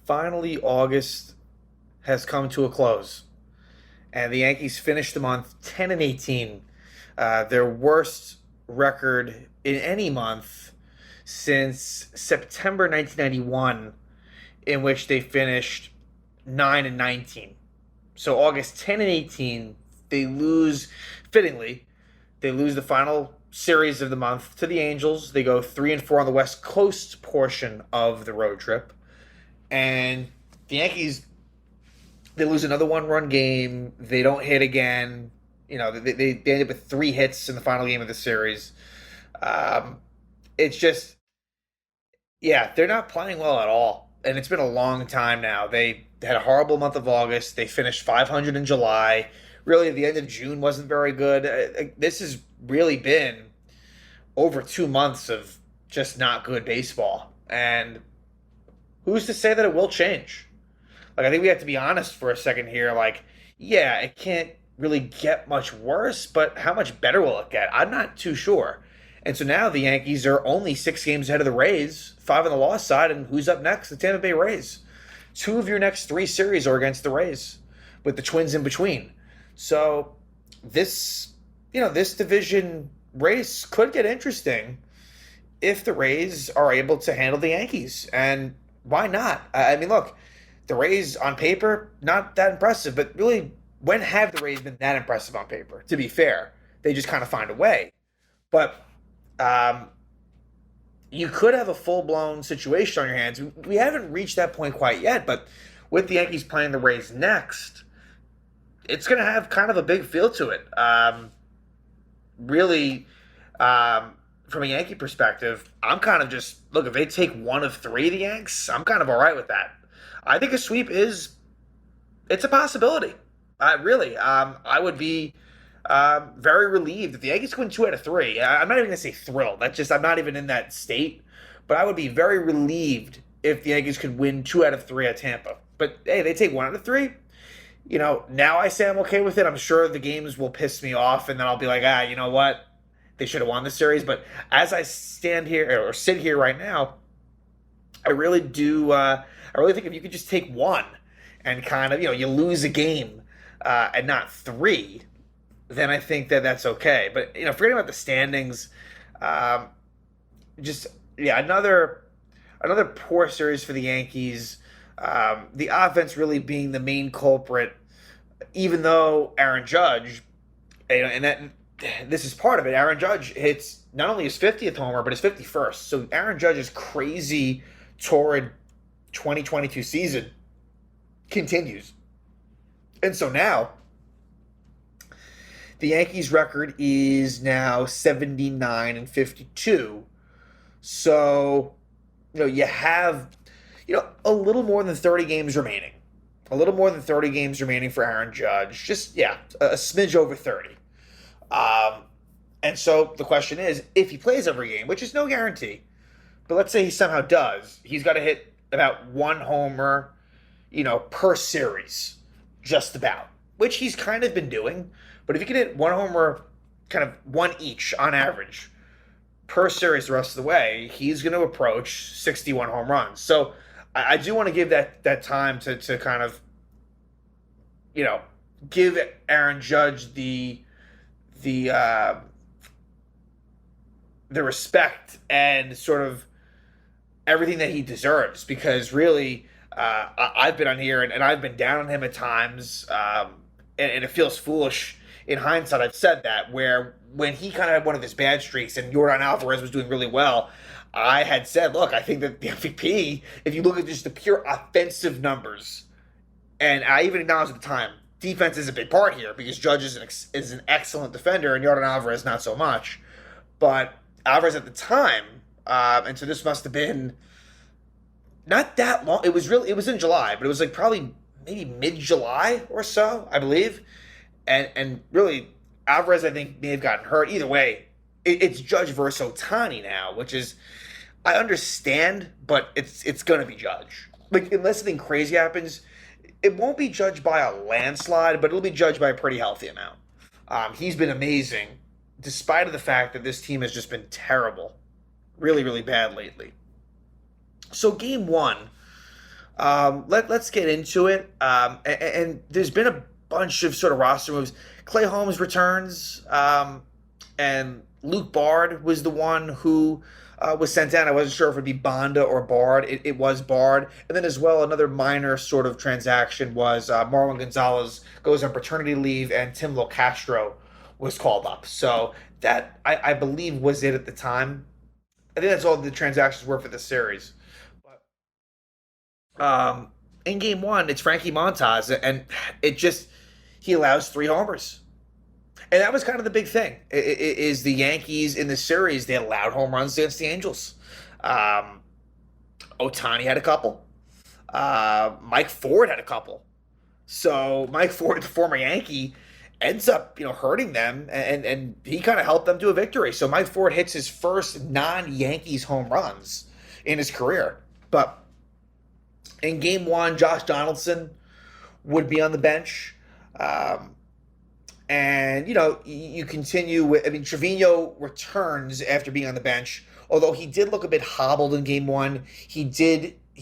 Finally, August has come to a close, and the Yankees finished the month 10 and 18, their worst record in any month since September 1991, in which they finished 9 and 19. So August 10 and 18, they lose fittingly. They lose the final series of the month to the Angels. They go 3-4 on the West Coast portion of the road trip. And the Yankees, they lose another one-run game. They don't hit again. They end up with 3 hits in the final game of the series. It's just, yeah, they're not playing well at all. And it's been a long time now. They had a horrible month of August. They finished 500 in July. Really, the end of June wasn't very good. This has really been over 2 months of just not good baseball. And who's to say that it will change? Like, I think we have to be honest for a second here. Like, yeah, it can't really get much worse, but how much better will it get? I'm not too sure. And so now the Yankees are only 6 games ahead of the Rays, 5 on the loss side, and who's up next? The Tampa Bay Rays. 2 of your next 3 series are against the Rays, with the Twins in between. So this division race could get interesting if the Rays are able to handle the Yankees. And why not? I mean, look, the Rays on paper, not that impressive, but really, when have the Rays been that impressive on paper? To be fair, they just kind of find a way. But you could have a full-blown situation on your hands. We haven't reached that point quite yet, but with the Yankees playing the Rays next, it's going to have kind of a big feel to it. Really, from a Yankee perspective, I'm kind of just, look, if they take 1 of 3, the Yanks, I'm kind of all right with that. I think a sweep it's a possibility. Really, I would be very relieved if the Yankees win 2 out of 3. I'm not even going to say thrilled. I'm not even in that state. But I would be very relieved if the Yankees could win 2 out of 3 at Tampa. But hey, they take 1 out of 3. Now I say I'm okay with it. I'm sure the games will piss me off, and then I'll be like, you know what? They should have won the series. But as I stand here or sit here right now, I really do. I really think if you could just take 1 and kind of, you lose a game and not 3, then I think that that's okay. But forgetting about the standings, just yeah, another poor series for the Yankees. The offense really being the main culprit, even though Aaron Judge, and that this is part of it. Aaron Judge hits not only his 50th homer, but his 51st. So Aaron Judge's crazy, torrid 2022 season continues. And so now, the Yankees' record is now 79 and 52. So, you have, a little more than 30 games remaining. A little more than 30 games remaining for Aaron Judge. Just, a smidge over 30. And so the question is, if he plays every game, which is no guarantee, but let's say he somehow does, he's got to hit about 1 homer, per series, just about, which he's kind of been doing. But if he can hit 1 homer, kind of 1 each on average per series the rest of the way, he's going to approach 61 home runs. So I do want to give that time to kind of, give Aaron Judge the respect and sort of everything that he deserves, because really I've been on here and I've been down on him at times, and it feels foolish in hindsight. I've said that, where when he kind of had one of his bad streaks and Yordan Alvarez was doing really well, I had said, look, I think that the MVP, if you look at just the pure offensive numbers, and I even acknowledged at the time, defense is a big part here because Judge is an excellent defender and Yordan Alvarez not so much. But Alvarez at the time, and so this must have been not that long. It was in July, but it was like probably maybe mid-July or so, I believe. And really, Alvarez, I think, may have gotten hurt. Either way, it's Judge versus Ohtani now, which is, I understand, but it's going to be Judge. Like, unless something crazy happens, it won't be judged by a landslide, but it'll be judged by a pretty healthy amount. He's been amazing, despite of the fact that this team has just been terrible, really, really bad lately. So game 1, Let's get into it. And there's been a bunch of sort of roster moves. Clay Holmes returns, and Luke Bard was the one who was sent down. I wasn't sure if it'd be Bonda or Bard. It was Bard. And then as well, another minor sort of transaction was Marlon Gonzalez goes on paternity leave, and Tim Locastro was called up. So that I believe was it at the time. I think that's all the transactions were for the series. In game one, it's Frankie Montas, and it just he allows three homers, and that was kind of the big thing. Is the Yankees in the series they allowed home runs against the Angels? Um, Otani had a couple. Mike Ford had a couple. So Mike Ford, the former Yankee, ends up hurting them, and he kind of helped them to a victory. So Mike Ford hits his first non-Yankees home runs in his career, but in game one, Josh Donaldson would be on the bench. Um, and, you continue with, I mean, Trevino returns after being on the bench, although he did look a bit hobbled in game one. He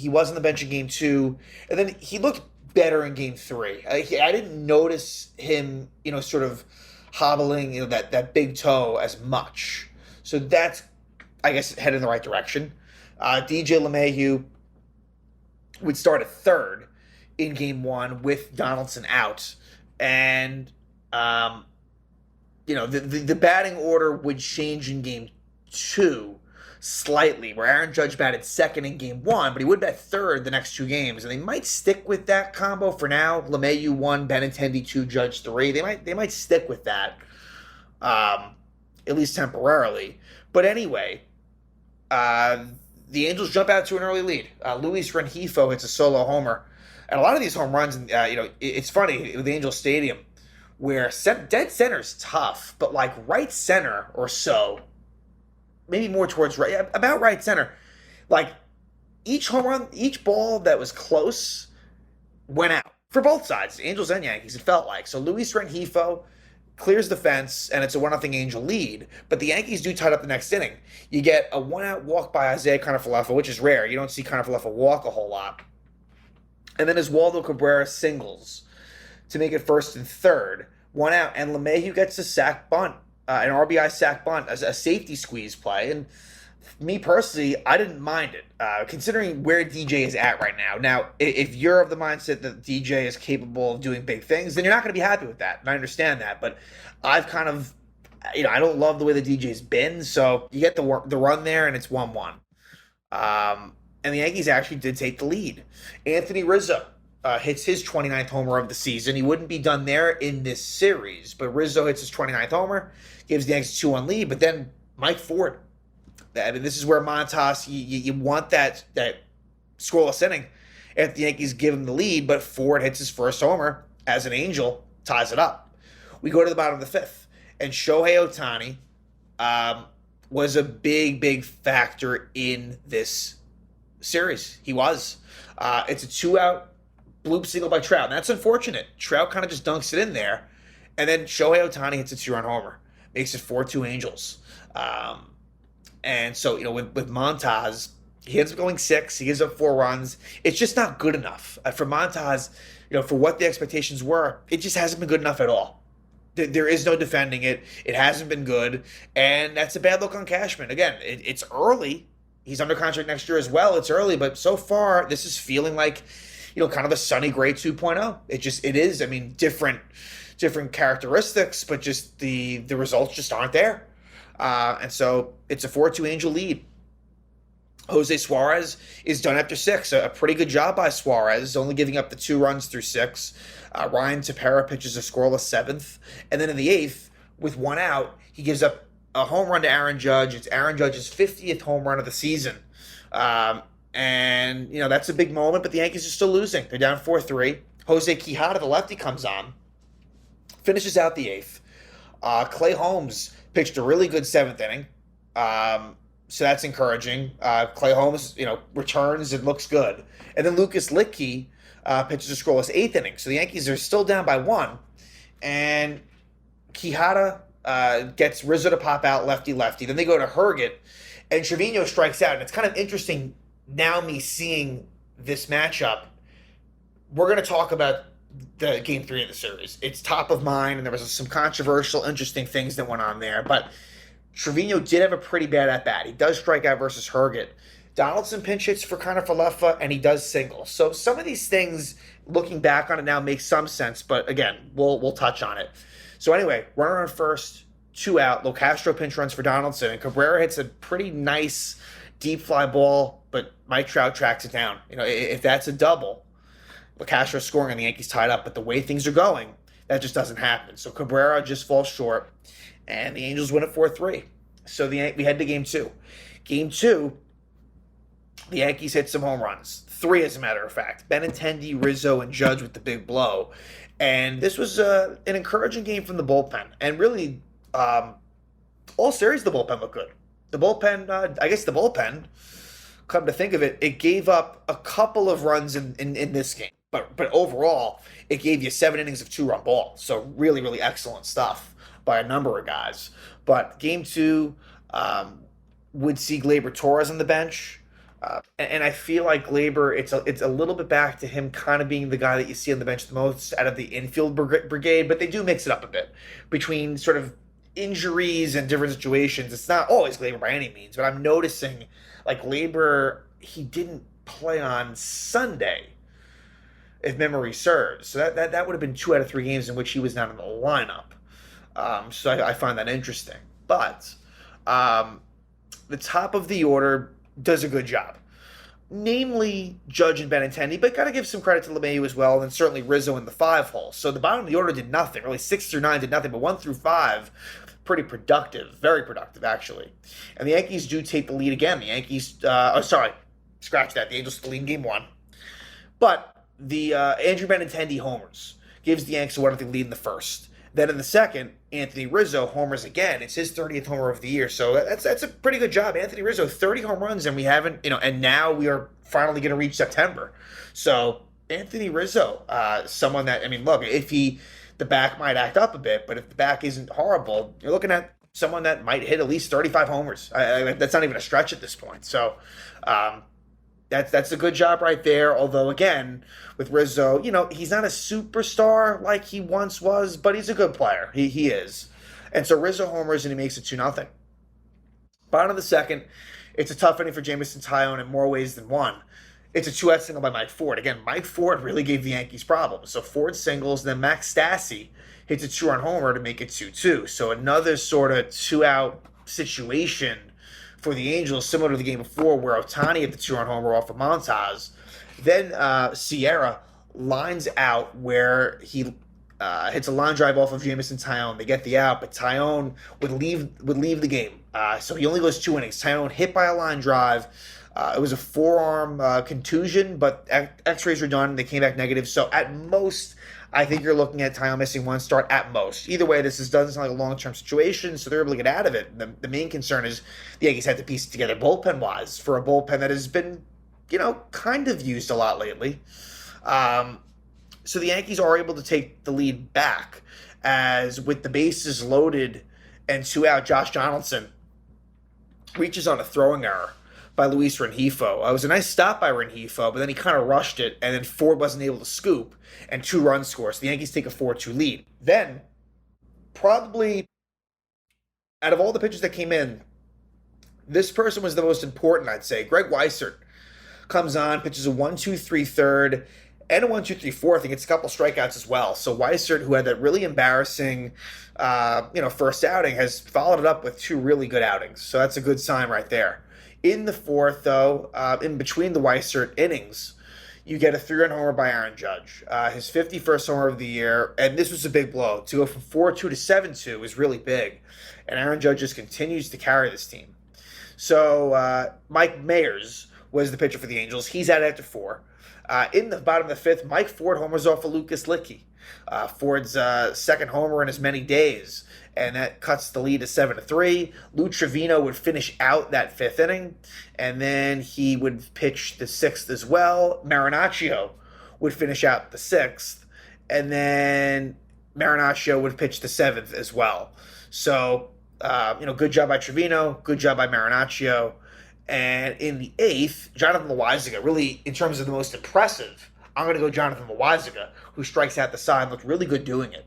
was on the bench in game two, and then he looked better in game three. I didn't notice him, sort of hobbling, that big toe as much. So that's, I guess, head in the right direction. DJ LeMahieu would start at third in game one with Donaldson out. And, the batting order would change in game two slightly, where Aaron Judge batted second in game one, but he would bat third the next two games. And they might stick with that combo for now. LeMahieu 1, Benintendi 2, Judge 3. They might stick with that, at least temporarily. But anyway, the Angels jump out to an early lead. Luis Rengifo hits a solo homer. And a lot of these home runs, it's funny with Angel Stadium, where dead center's tough, but like right center or so, maybe more towards right, about right center, like each home run, each ball that was close went out for both sides, Angels and Yankees, it felt like. So Luis Rengifo clears the fence, and it's a 1-0 Angel lead. But the Yankees do tie it up the next inning. You get a one-out walk by Isaiah Kiner-Falefa, which is rare. You don't see Kiner-Falefa walk a whole lot. And then Oswaldo Cabrera singles to make it first and third. One out, and LeMahieu gets a sack bunt, an RBI sack bunt, as a safety squeeze play. And me personally, I didn't mind it, considering where DJ is at right now. Now, if you're of the mindset that DJ is capable of doing big things, then you're not going to be happy with that, and I understand that. But I've kind of, I don't love the way the DJ's been, so you get the run there, and it's 1-1. And the Yankees actually did take the lead. Anthony Rizzo hits his 29th homer of the season. He wouldn't be done there in this series, but Rizzo hits his 29th homer, gives the Yankees a 2-1 lead. But then Mike Ford, I mean, this is where Montas, you want that scoreless inning if the Yankees give him the lead, but Ford hits his first homer as an Angel, ties it up. We go to the bottom of the fifth, and Shohei Ohtani was a big factor in this series. He was. It's a 2-out bloop single by Trout, and that's unfortunate. Trout kind of just dunks it in there, and then Shohei Ohtani hits a 2-run homer, makes it 4-2 Angels. And so, with Montas, he ends up going 6. He gives up 4 runs. It's just not good enough. For Montas, for what the expectations were, it just hasn't been good enough at all. There is no defending it. It hasn't been good. And that's a bad look on Cashman. Again, it's early. He's under contract next year as well. It's early, but so far, this is feeling like, kind of a Sonny Gray 2.0. It is. I mean, different characteristics, but just the results just aren't there. And so it's a 4-2 Angel lead. Jose Suarez is done after 6. A pretty good job by Suarez, only giving up the 2 runs through 6. Ryan Tepera pitches a scoreless 7th. And then in the 8th, with 1 out, he gives up a home run to Aaron Judge. It's Aaron Judge's 50th home run of the season. And that's a big moment, but the Yankees are still losing. They're down 4-3. Jose Quijada, the lefty, comes on, finishes out the 8th. Clay Holmes pitched a really good 7th inning. So that's encouraging. Clay Holmes, returns and looks good. And then Lucas Litke pitches a scoreless 8th inning. So the Yankees are still down by 1. And Quijada gets Rizzo to pop out lefty-lefty. Then they go to Herget, and Trevino strikes out. And it's kind of interesting now me seeing this matchup, we're going to talk about the game three of the series. It's top of mind, and there was some controversial, interesting things that went on there. But Trevino did have a pretty bad at bat. He does strike out versus Herget. Donaldson pinch hits for kind of Falefa, and he does single. So some of these things, looking back on it now, make some sense. But again, we'll touch on it. So anyway, runner on first, two out. Locastro pinch runs for Donaldson, and Cabrera hits a pretty nice deep fly ball, but Mike Trout tracks it down. If that's a double, Locastro scoring and the Yankees tied up. But the way things are going, that just doesn't happen. So Cabrera just falls short, and the Angels win it 4-3. So we head to game two. Game two, the Yankees hit some home runs. Three, as a matter of fact. Benintendi, Rizzo, and Judge with the big blow. And this was an encouraging game from the bullpen. And really, all series the bullpen looked good. The bullpen, come to think of it, it gave up a couple of runs in this game. But overall, it gave you 7 innings of 2-run ball. So really, really excellent stuff by a number of guys. But game two would see Gleyber Torres on the bench. And I feel like Gleyber, it's a little bit back to him kind of being the guy that you see on the bench the most out of the infield brigade, but they do mix it up a bit between sort of injuries and different situations. It's not always Gleyber by any means, but I'm noticing like Gleyber, he didn't play on Sunday, if memory serves. So that would have been 2 out of 3 games in which he was not in the lineup. So I find that interesting. But the top of the order does a good job. Namely, Judge and Benintendi, but got to give some credit to LeMahieu as well, and certainly Rizzo in the 5 hole. So the bottom of the order did nothing. Really, 6 through 9 did nothing, but 1 through 5, pretty productive. Very productive, actually. And the Yankees do take the lead again. The Yankees, scratch that. The Angels the lead in game 1. But the Andrew Benintendi homers. Gives the Yankees a 1-0 lead in the first. Then in the second, Anthony Rizzo homers again. It's his 30th homer of the year. So that's a pretty good job. Anthony Rizzo, 30 home runs, and we haven't, and now we are finally going to reach September. So Anthony Rizzo, someone that, look, if the back might act up a bit, but if the back isn't horrible, you're looking at someone that might hit at least 35 homers. That's not even a stretch at this point. So that's a good job right there. Although, again, with Rizzo, he's not a superstar like he once was, but he's a good player. He is. And so Rizzo homers and he makes it 2-0. Bottom of the second, it's a tough inning for Jameson Taillon in more ways than one. It's a 2-out single by Mike Ford. Again, Mike Ford really gave the Yankees problems. So Ford singles, then Max Stassi hits a 2-run homer to make it 2-2. So another sort of 2-out situation for the Angels, similar to the game before where Ohtani hit the 2-run homer off of Montas. Then Sierra lines out where he hits a line drive off of Jameson Taillon. They get the out, but Taillon would leave the game. So he only goes 2 innings. Taillon hit by a line drive. It was a forearm contusion, but x-rays were done. They came back negative. So at most, I think you're looking at Taillon missing 1 start at most. Either way, this doesn't sound like a long-term situation, so they're able to get out of it. The main concern is the Yankees had to piece it together bullpen-wise for a bullpen that has been, kind of used a lot lately. So the Yankees are able to take the lead back as with the bases loaded and 2 out, Josh Donaldson reaches on a throwing error by Luis Rengifo. It was a nice stop by Rengifo, but then he kind of rushed it, and then Ford wasn't able to scoop, and 2 runs score. So the Yankees take a 4-2 lead. Then, probably, out of all the pitchers that came in, this person was the most important, I'd say. Greg Weissert comes on, pitches a 1-2-3 third, and a 1-2-3 fourth. He gets a couple strikeouts as well. So Weissert, who had that really embarrassing, first outing, has followed it up with 2 really good outings. So that's a good sign right there. In the fourth, though, in between the Weissert innings, you get a 3-run homer by Aaron Judge. His 51st homer of the year, and this was a big blow. To go from 4-2 to 7-2 is really big. And Aaron Judge just continues to carry this team. So Mike Mayers was the pitcher for the Angels. He's out after 4. In the bottom of the 5th, Mike Ford homers off of Lucas Licky. Ford's second homer in as many days, and that cuts the lead to 7-3. Lou Trevino would finish out that 5th inning, and then he would pitch the 6th as well. Marinaccio would finish out the 6th, and then Marinaccio would pitch the 7th as well. So, good job by Trevino, good job by Marinaccio, And in the eighth, Jonathan Loáisiga, really, in terms of the most impressive, I'm going to go Jonathan Loáisiga, who strikes out the side, looked really good doing it.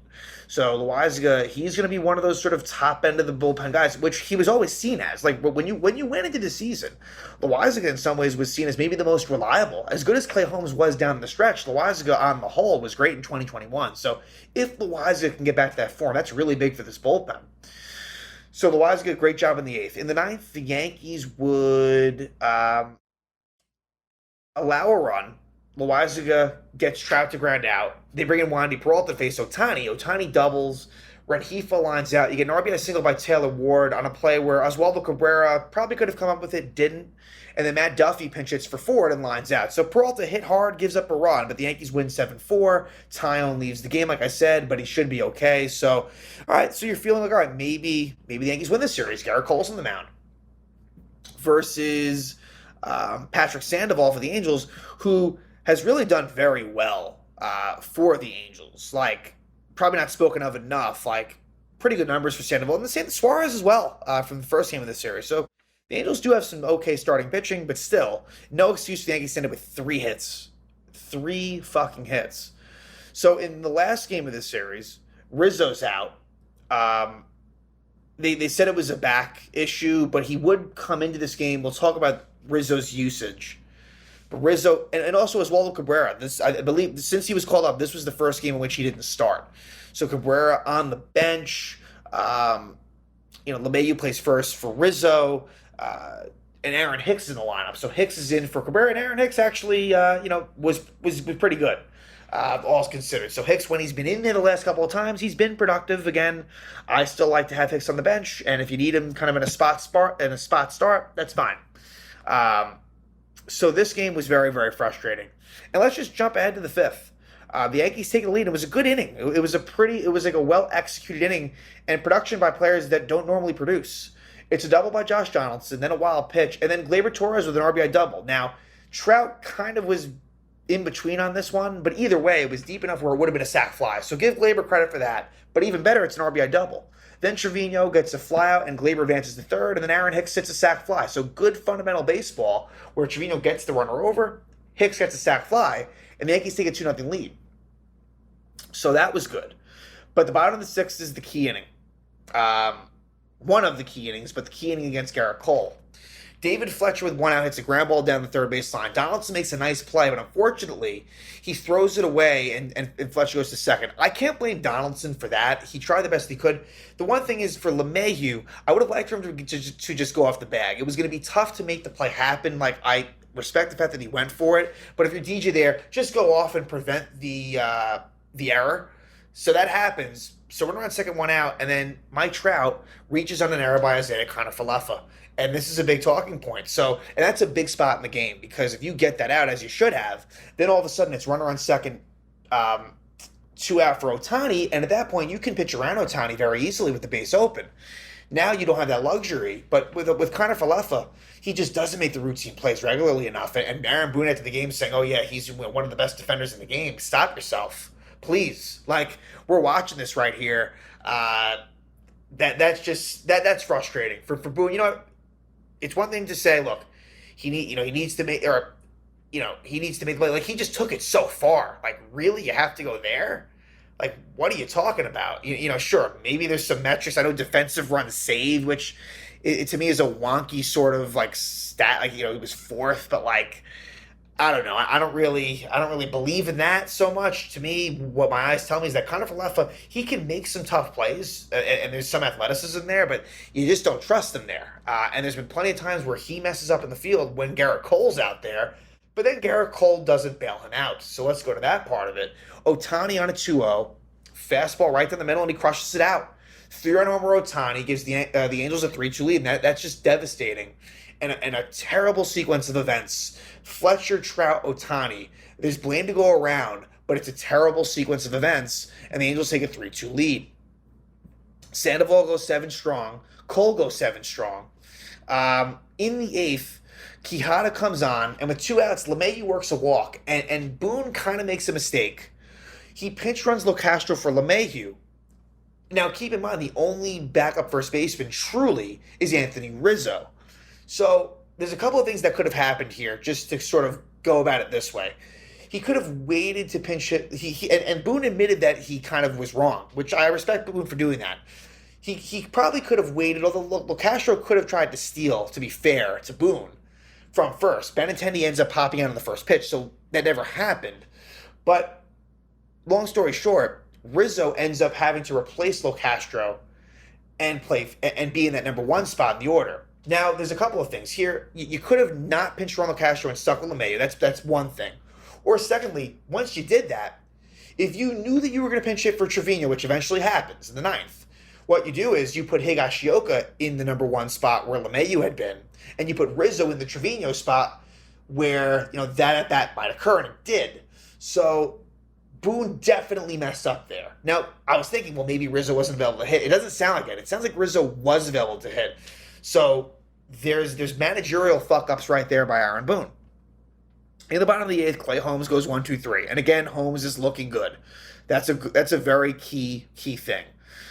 So Loáisiga, he's going to be one of those sort of top end of the bullpen guys, which he was always seen as. Like when you went into the season, Loáisiga in some ways was seen as maybe the most reliable. As good as Clay Holmes was down the stretch, Loáisiga on the whole was great in 2021. So if Loáisiga can get back to that form, that's really big for this bullpen. So Loáisiga, great job in the eighth. In the ninth, the Yankees would allow a run. Loáisiga gets Trout to ground out. They bring in Wandy Peralta to face Ohtani. Ohtani doubles. Rengifo lines out. You get an RBI single by Taylor Ward on a play where Oswaldo Cabrera probably could have come up with it, didn't. And then Matt Duffy pinch hits for Ford and lines out. So Peralta hit hard, gives up a run, but the Yankees win 7-4. Taillon leaves the game, like I said, but he should be okay. So, all right, so you're feeling like, all right, maybe the Yankees win this series. Garrett Cole's on the mound versus Patrick Sandoval for the Angels, who has really done very well for the Angels. Like, probably not spoken of enough. Like, pretty good numbers for Sandoval. And the same Suarez as well from the first game of this series. So the Angels do have some okay starting pitching, but still, no excuse for the Yankees to end up with 3 hits. 3 fucking hits. So in the last game of this series, Rizzo's out. They said it was a back issue, but he would come into this game. We'll talk about Rizzo's usage. But Rizzo, and also Oswaldo Cabrera, this, I believe, since he was called up, this was the first game in which he didn't start. So Cabrera on the bench. LeMahieu plays first for Rizzo. And Aaron Hicks is in the lineup. So Hicks is in for Cabrera, and Aaron Hicks actually, was pretty good, all considered. So Hicks, when he's been in there the last couple of times, he's been productive. Again, I still like to have Hicks on the bench, and if you need him kind of in a spot start, that's fine. So this game was very, very frustrating. And let's just jump ahead to the fifth. The Yankees take the lead. It was a good inning. It was like a well-executed inning, and production by players that don't normally produce. It's a double by Josh Donaldson, then a wild pitch, and then Gleyber Torres with an RBI double. Now, Trout kind of was in between on this one, but either way, it was deep enough where it would have been a sac fly. So give Gleyber credit for that. But even better, it's an RBI double. Then Trevino gets a flyout, and Gleyber advances to third, and then Aaron Hicks hits a sac fly. So good fundamental baseball where Trevino gets the runner over, Hicks gets a sac fly, and the Yankees take a 2-0 lead. So that was good. But the bottom of the sixth is the key inning. One of the key innings, but the key inning against Garrett Cole. David Fletcher with 1 out hits a ground ball down the third baseline. Donaldson makes a nice play, but unfortunately, he throws it away, and Fletcher goes to second. I can't blame Donaldson for that. He tried the best he could. The one thing is, for LeMahieu, I would have liked for him to just go off the bag. It was going to be tough to make the play happen. Like, I respect the fact that he went for it, but if you're DJ there, just go off and prevent the error. So that happens. So we're on second, 1 out, and then Mike Trout reaches on an error by Isaiah Kiner-Falefa. And this is a big talking point. So, and that's a big spot in the game, because if you get that out, as you should have, then all of a sudden it's runner on second, 2 out for Ohtani, and at that point you can pitch around Ohtani very easily with the base open. Now you don't have that luxury, but with Kiner-Falefa, he just doesn't make the routine plays regularly enough. And Aaron Boone after the game saying, "Oh yeah, he's one of the best defenders in the game." Stop yourself, please. Like, we're watching this right here. That's frustrating for Boone. You know what? It's one thing to say, look, he needs to make the play. Like, he just took it so far. Like, really, you have to go there? Like, what are you talking about? Sure, maybe there's some metrics. I know defensive runs saved, which it to me is a wonky sort of like stat. Like, he was fourth, but like, I don't know. I don't really believe in that so much. To me, what my eyes tell me is that Kiner-Falefa, he can make some tough plays, and there's some athleticism there, but you just don't trust him there. And there's been plenty of times where he messes up in the field when Garrett Cole's out there, but then Garrett Cole doesn't bail him out. So let's go to that part of it. Ohtani on a 2-0, fastball right down the middle, and he crushes it out. 3-run homer Ohtani gives the Angels a 3-2 lead, and that's just devastating. And a terrible sequence of events. Fletcher, Trout, Ohtani. There's blame to go around, but it's a terrible sequence of events, and the Angels take a 3-2 lead. Sandoval goes 7 strong. Cole goes 7 strong. In the 8th, Quijada comes on, and with 2 outs, LeMahieu works a walk, and Boone kind of makes a mistake. He pinch runs LoCastro for LeMahieu. Now, keep in mind, the only backup first baseman truly is Anthony Rizzo. So there's a couple of things that could have happened here just to sort of go about it this way. He could have waited to pinch hit. And Boone admitted that he kind of was wrong, which I respect Boone for doing that. He probably could have waited, although Castro could have tried to steal, to be fair to Boone, from first. Benintendi ends up popping out on the first pitch, so that never happened. But long story short, Rizzo ends up having to replace Castro and be in that number one spot in the order. Now, there's a couple of things here. You could have not pinched Ronald Castro and stuck with LeMahieu. That's one thing. Or secondly, once you did that, if you knew that you were going to pinch hit for Trevino, which eventually happens in the ninth, what you do is you put Higashioka in the number one spot where LeMahieu had been, and you put Rizzo in the Trevino spot where that might occur, and it did. So Boone definitely messed up there. Now, I was thinking, well, maybe Rizzo wasn't available to hit. It doesn't sound like it. It sounds like Rizzo was available to hit. So there's managerial fuck-ups right there by Aaron Boone. In the bottom of the eighth, Clay Holmes goes 1-2-3. And again, Holmes is looking good. That's a very key thing.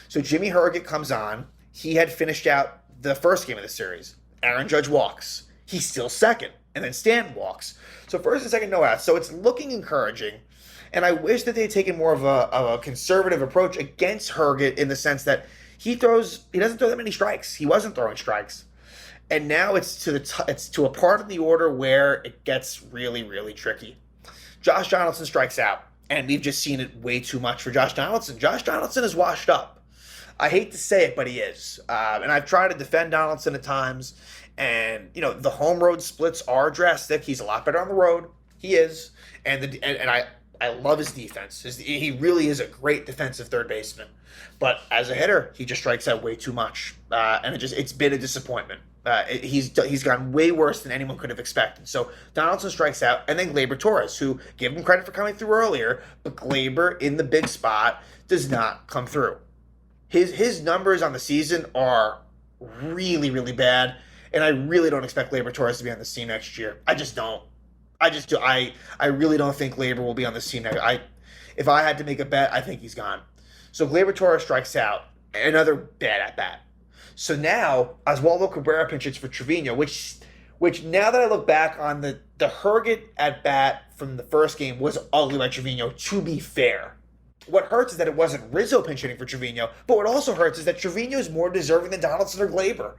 So Jimmy Herget comes on. He had finished out the first game of the series. Aaron Judge walks. He's still second. And then Stanton walks. So first and second no outs. So it's looking encouraging. And I wish that they had taken more of a conservative approach against Herget in the sense that he doesn't throw that many strikes. He wasn't throwing strikes. And now it's to a part of the order where it gets really, really tricky. Josh Donaldson strikes out. And we've just seen it way too much for Josh Donaldson. Josh Donaldson is washed up. I hate to say it, but he is. And I've tried to defend Donaldson at times. And, the home road splits are drastic. He's a lot better on the road. He is. And I love his defense. He really is a great defensive third baseman. But as a hitter, he just strikes out way too much. And it's been a disappointment. He's gone way worse than anyone could have expected. So Donaldson strikes out, and then Gleyber Torres, who, give him credit for coming through earlier, but Gleyber in the big spot does not come through. His numbers on the season are really, really bad, and I really don't expect Gleyber Torres to be on this team next year. I just don't. I really don't think Gleyber will be on this team next. If I had to make a bet, I think he's gone. So Gleyber Torres strikes out, another bad at bat. So now Oswaldo Cabrera pinches for Trevino, which now that I look back on the Herget at bat from the first game was ugly by Trevino, to be fair. What hurts is that it wasn't Rizzo pinch hitting for Trevino, but what also hurts is that Trevino is more deserving than Donaldson or Gleyber.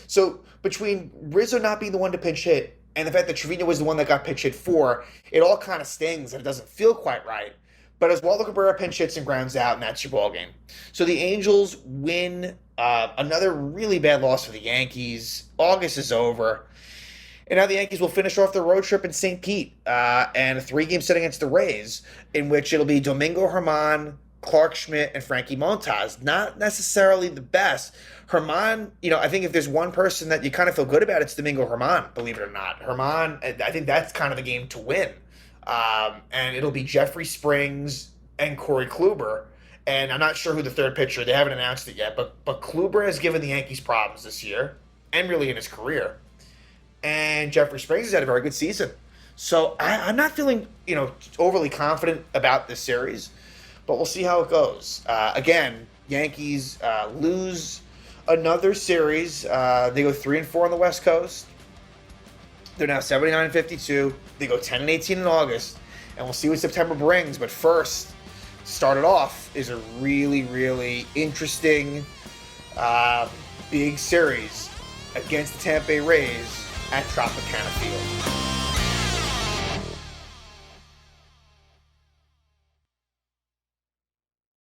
So between Rizzo not being the one to pinch hit and the fact that Trevino was the one that got pinch hit for, it all kind of stings and it doesn't feel quite right. But Oswaldo Cabrera pinch hits and grounds out, and that's your ball game. So the Angels win. Another really bad loss for the Yankees. August is over. And now the Yankees will finish off their road trip in St. Pete and a 3-game set against the Rays, in which it'll be Domingo Germán, Clark Schmidt, and Frankie Montas. Not necessarily the best. Germán, I think if there's one person that you kind of feel good about, it's Domingo Germán, believe it or not. Germán, I think that's kind of the game to win. And it'll be Jeffrey Springs and Corey Kluber. And I'm not sure who the third pitcher, they haven't announced it yet, but Kluber has given the Yankees problems this year, and really in his career. And Jeffrey Springs has had a very good season. So I'm not feeling, overly confident about this series, but we'll see how it goes. Again, Yankees lose another series. They go 3-4 on the West Coast. They're now 79-52. They go 10-18 in August, and we'll see what September brings. But first, started off is a really, really interesting big series against the Tampa Bay Rays at Tropicana Field.